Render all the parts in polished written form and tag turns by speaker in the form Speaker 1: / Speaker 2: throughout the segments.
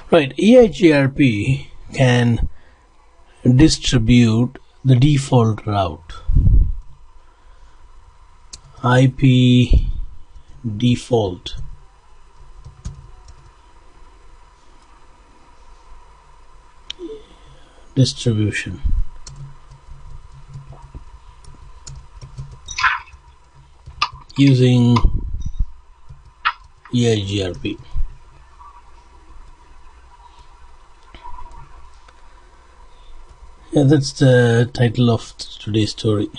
Speaker 1: Right, EIGRP can distribute the default route. IP default distribution. Using EIGRP. Yeah, that's the title of today's story.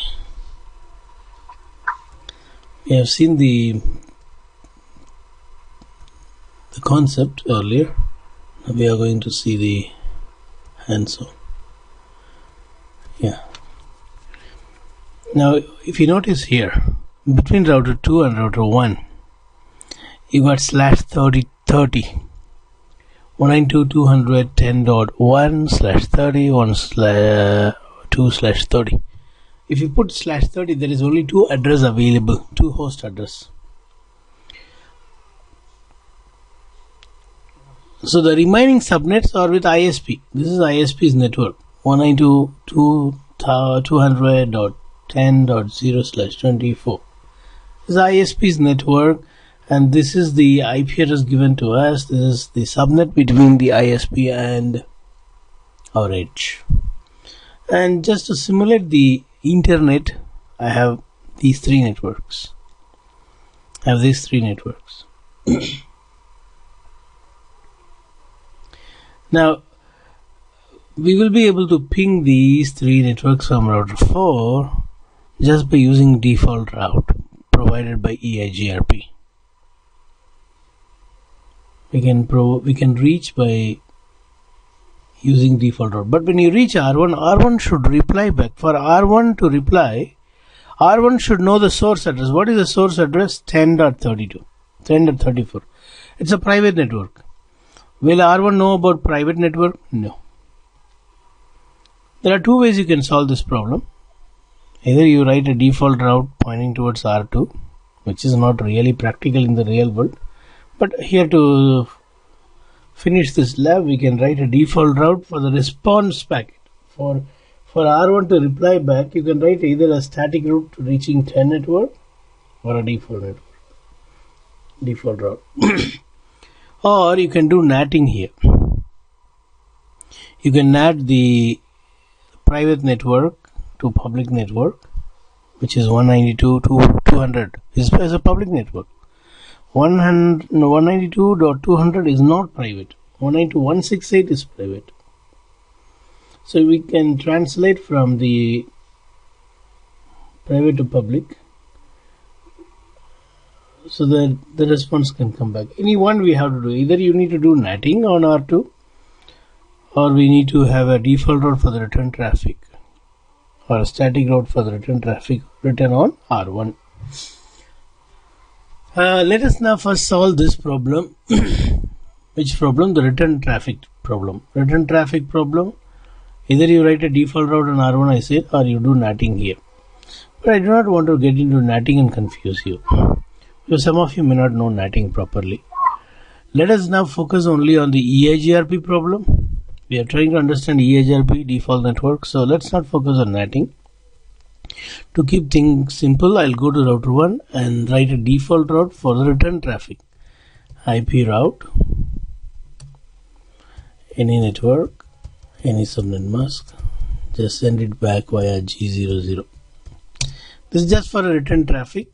Speaker 1: We have seen the concept earlier. Now we are going to see the hands-on. Yeah. Now, if you notice here, between router 2 and router 1, you got /30 30. 192.10.1/30 If you put /30, there is only two address available, two host address. So the remaining subnets are with ISP. This is ISP's network. 192.200.10.0/24. This is ISP's network, and this is the IP address given to us. This is the subnet between the ISP and our edge. And just to simulate the internet, I have these three networks. Now, we will be able to ping these three networks from router 4 just by using default route provided by EIGRP. We can reach by using default route. But when you reach R1 should reply back. For R1 to reply, R1 should know the source address. What is the source address? 10.32, 10.34. It's a private network. Will R1 know about private network? No. There are two ways you can solve this problem. Either you write a default route pointing towards R2, which is not really practical in the real world. But here, to finish this lab, we can write a default route for the response packet. For R1 to reply back, you can write either a static route reaching 10 network or a default route. Or you can do natting here. You can NAT the private network to public network, which is 192.200 is a public network. 192.200 is not private. 192.168 is private. So we can translate from the private to public so that the response can come back. Any one we have to do. Either you need to do natting on R2, or we need to have a default route for the return traffic, or a static route for the return traffic written on R1. Let us now first solve this problem. Which problem? The return traffic problem. Either you write a default route on R1, I said, or you do natting here. But I do not want to get into natting and confuse you, because some of you may not know natting properly. Let us now focus only on the EIGRP problem. We are trying to understand EIGRP default network, so let's not focus on natting. To keep things simple, I'll go to router 1 and write a default route for the return traffic. IP route, any network, any subnet mask, just send it back via G00. This is just for a return traffic.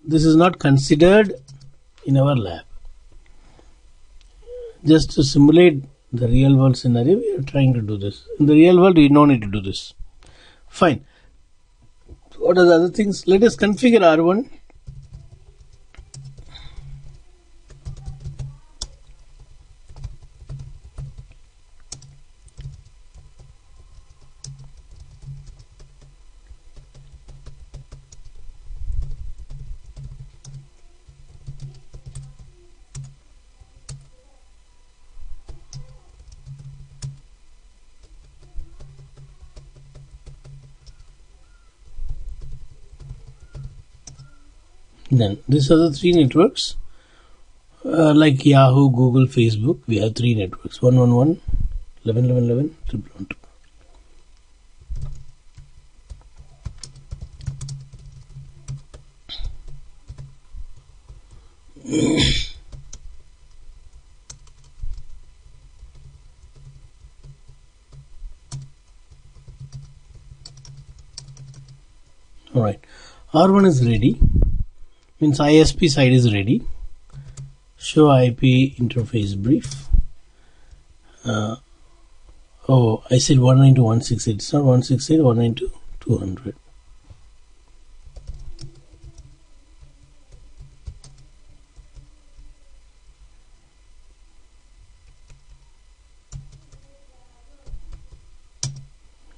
Speaker 1: This is not considered in our lab. Just to simulate the real world scenario, we are trying to do this. In the real world, we don't need to do this. Fine. What are the other things? Let us configure R1. Then these are the three networks. Like Yahoo, Google, Facebook, we have 3 networks: 111, 1111, 1112. Alright, R1 is ready, means ISP side is ready. Show IP interface brief. Oh, I said 192.168. It's not 168, 192.200.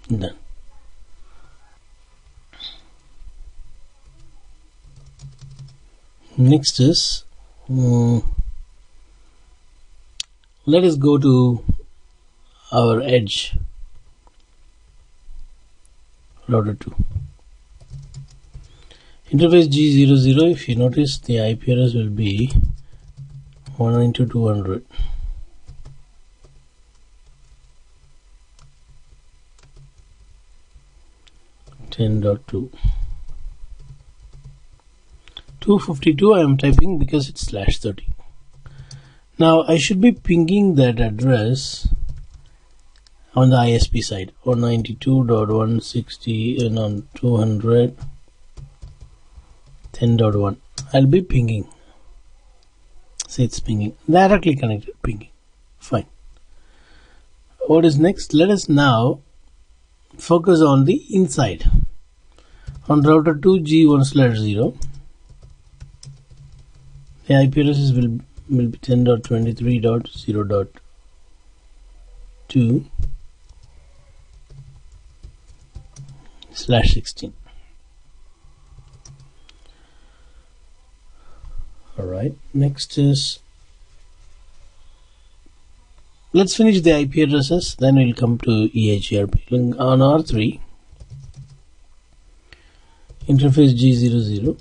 Speaker 1: Done. Next is let us go to our edge router 2. Interface G00. If you notice, the IP address will be 192.200. .2 252 I am typing because it's /30. Now I should be pinging that address on the ISP side, 192.160 and on 200 10.1. I'll be pinging. Say it's pinging, directly connected pinging. Fine. What is next? Let us now focus on the inside. On router 2 G1/0, the IP addresses will be 10.23.0.2/16. Alright, next is, let's finish the IP addresses, then we'll come to EIGRP. On R3, interface G00,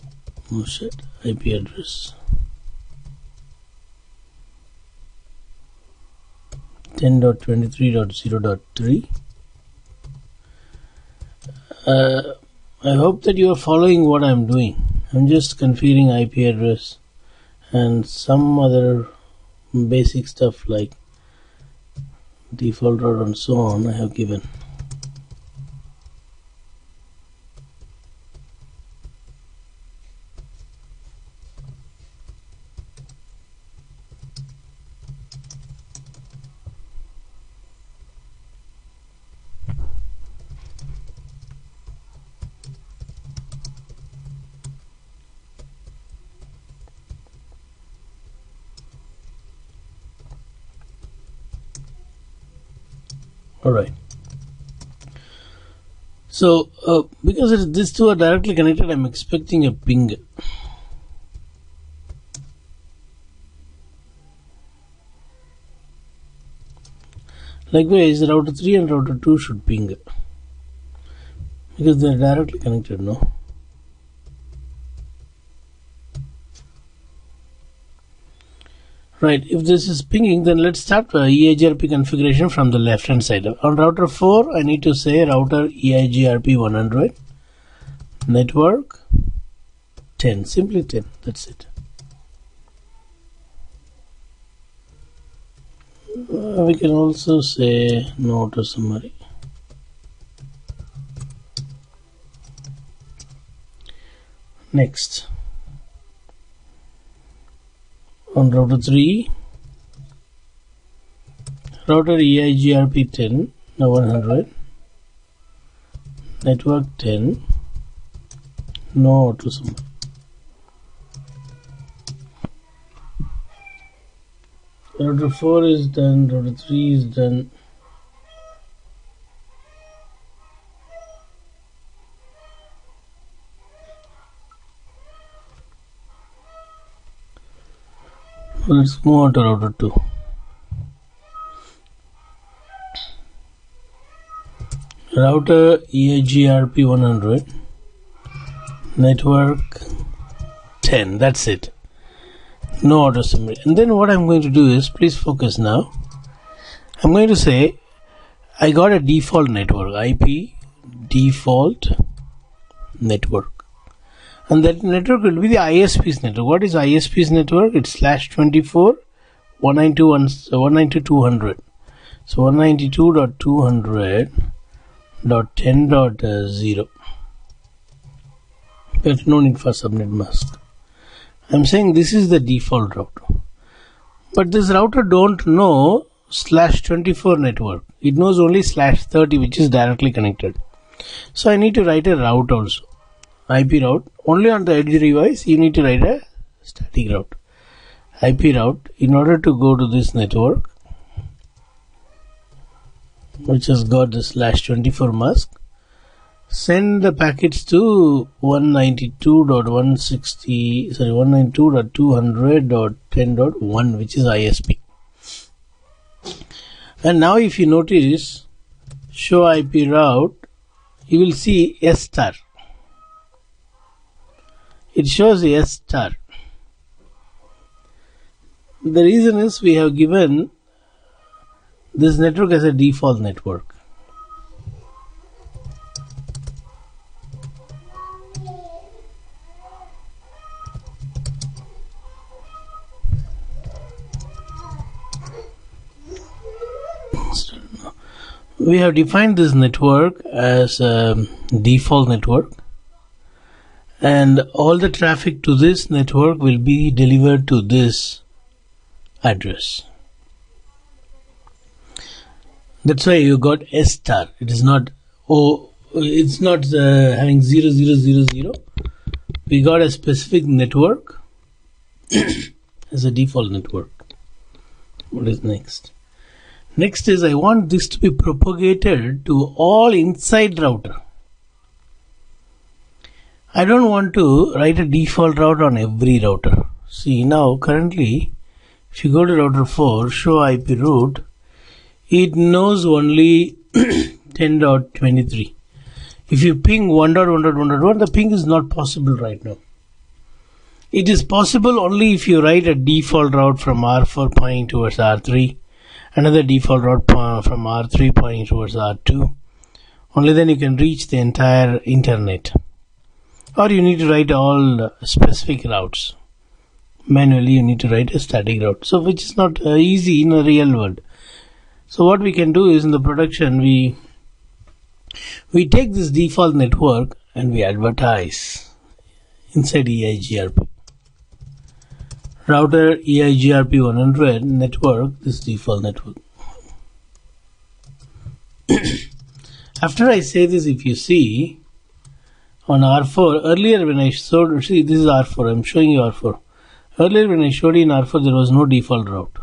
Speaker 1: oh shit, IP address 10.23.0.3. I hope that you are following what I'm doing. I'm just configuring IP address and some other basic stuff like default route and so on I have given. Alright, so because these two are directly connected, I'm expecting a ping. Likewise, router 3 and router 2 should ping because they are directly connected, no? Right, if this is pinging, then let's start EIGRP configuration from the left hand side. On router 4, I need to say router EIGRP 100, network 10, simply 10, that's it. We can also say no to summary. Next, on router 3, router EIGRP 10, now 100, network 10, no auto summary. Router 4 is done, router 3 is done. Let's move on to router 2. Router EIGRP 100, network 10, that's it. No auto summary. And then what I'm going to do is, please focus now. I'm going to say I got a default network, IP default network, and that network will be the ISP's network. What is ISP's network? It's /24 192.192.200. So 192.200.10.0. There's no need for subnet mask. I'm saying this is the default route, but this router don't know /24 network. It knows only /30, which is directly connected. So I need to write a route also, IP route. Only on the edge device you need to write a static route, IP route, in order to go to this network which has got the /24 mask. Send the packets to 192.200.10.1, which is ISP. And now if you notice, show IP route, you will see S star. It shows the S star. The reason is we have given this network as a default network. We have defined this network as a default network, and all the traffic to this network will be delivered to this address. That's why you got S star. It is not it's not having 0000. We got a specific network as a default network. What is next? Next is I want this to be propagated to all inside router. I don't want to write a default route on every router. See, now currently if you go to router 4, show IP route, it knows only 10.23. If you ping 1.1.1.1, the ping is not possible right now. It is possible only if you write a default route from R4 pointing towards R3, another default route from R3 pointing towards R2. Only then you can reach the entire internet. Or you need to write all specific routes. Manually you need to write a static route, so which is not easy in a real world. So what we can do is, in the production we take this default network and we advertise inside EIGRP. Router EIGRP 100 network, this default network. After I say this, if you see on R4, earlier when I showed, see this is R4, I'm showing you R4. Earlier when I showed you in R4 there was no default route.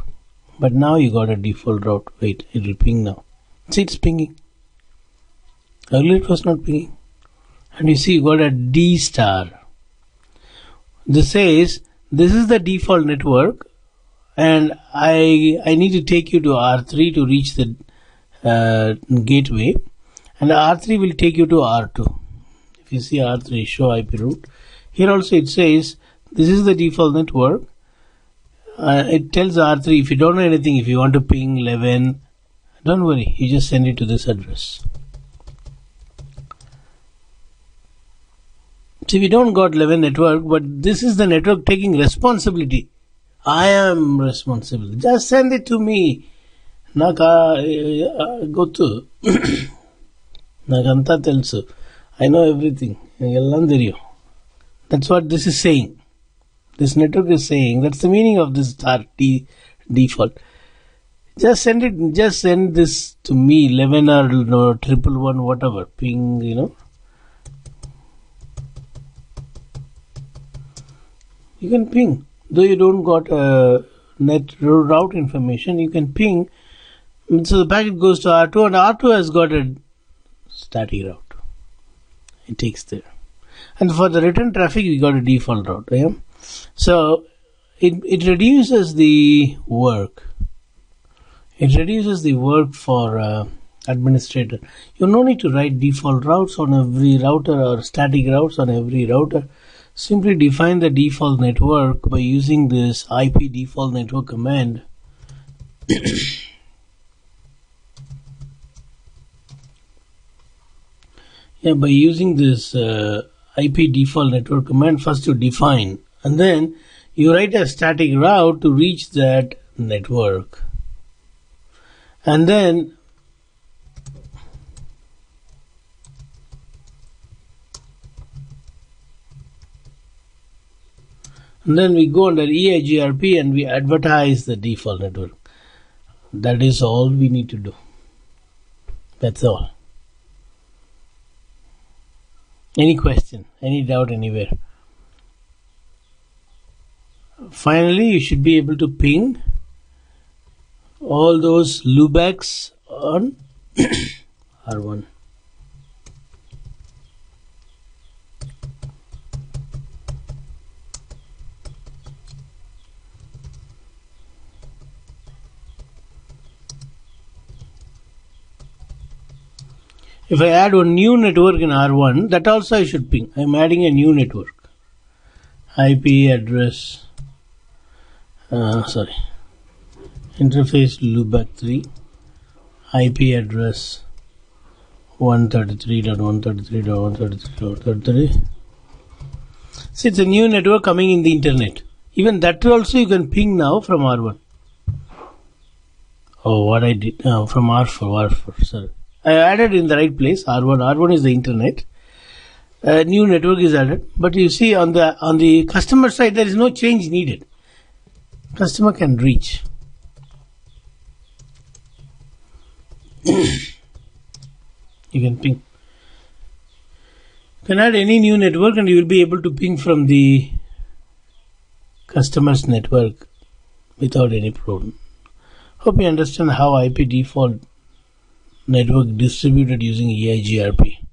Speaker 1: But now you got a default route. Wait, it will ping now. See, it's pinging. Earlier it was not pinging. And you see you got a D star. This says this is the default network and I need to take you to R3 to reach the gateway, and R3 will take you to R2. If you see R3, show IP route. Here also it says this is the default network. It tells R3, if you don't know anything, if you want to ping 11, don't worry, you just send it to this address. See, we don't got 11 network, but this is the network taking responsibility. I am responsible. Just send it to me. Gotu. Naganta telsu. I know everything. That's what this is saying. This network is saying. That's the meaning of this default. Just send it. Just send this to me. 11 or 111, whatever. Ping, You can ping. Though you don't got net route information, you can ping. So the packet goes to R2, and R2 has got a static route. It takes there. And for the return traffic, we got a default route. Yeah? So it reduces the work. It reduces the work for administrator. You no need to write default routes on every router or static routes on every router. Simply define the default network by using this IP default network command. By using this IP default network command, first you define and then you write a static route to reach that network, and then we go under EIGRP and we advertise the default network. That is all we need to do. That's all. Any question, any doubt anywhere? Finally, you should be able to ping all those loopbacks on R1. If I add one new network in R1, that also I should ping. I am adding a new network. IP address, interface loopback 3, IP address 133.133.133.133. See, it's a new network coming in the internet. Even that also you can ping now from R1. Oh, what I did from R4, sorry. I added in the right place. R1 is the internet. New network is added, but you see on the customer side there is no change needed. Customer can reach. You can ping. You can add any new network and you will be able to ping from the customer's network without any problem. Hope you understand how IP default network distributed using EIGRP.